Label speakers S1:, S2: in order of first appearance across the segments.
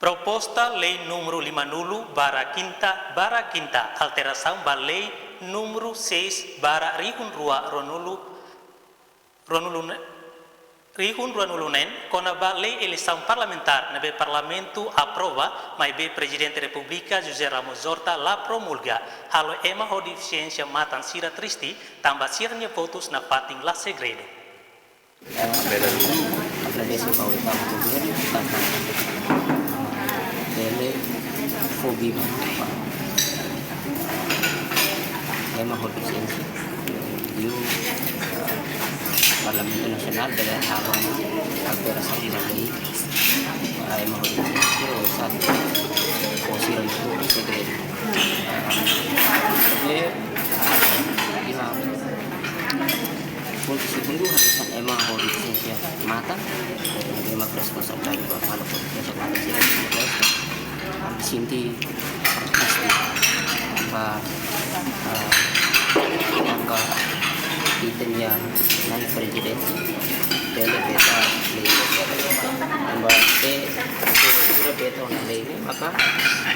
S1: Proposta Lei número 50/Quinta alteração da Lei número 6 Rihun Ronulunen, quando a lei eleição parlamentar na Parlamento aprova, mas o Presidente da República José Ramos Horta lá promulga. Halo ema ho deficiência matan sira tristi, tambah sirnya votos na pating la segredo.
S2: Agradeço ao Estado do governo ele fobi ema ho deficiência e o Parlamento Nasional dari halaman alteração da lei ema ho deficiência o satu posisi itu segredo untuk segundo hadisan ema ho deficiência mata ema responsabilidade do kalau besok ada sinti pasti angka titennya naik presiden dari beta sudah beta ini maka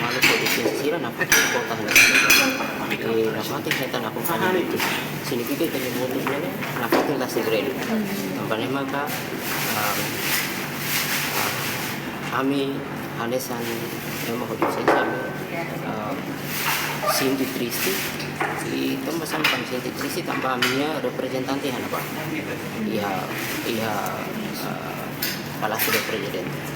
S2: malu posisi sira nampak kota nampak kita nampak kan itu sini kita tanya modus mana nampak kita segera nampaknya maka kami Anesan yang mau kami Sinti Tristi itu bersama Sinti Tristi tanpa aminya representanti apa? Iya, Palace de Presidente.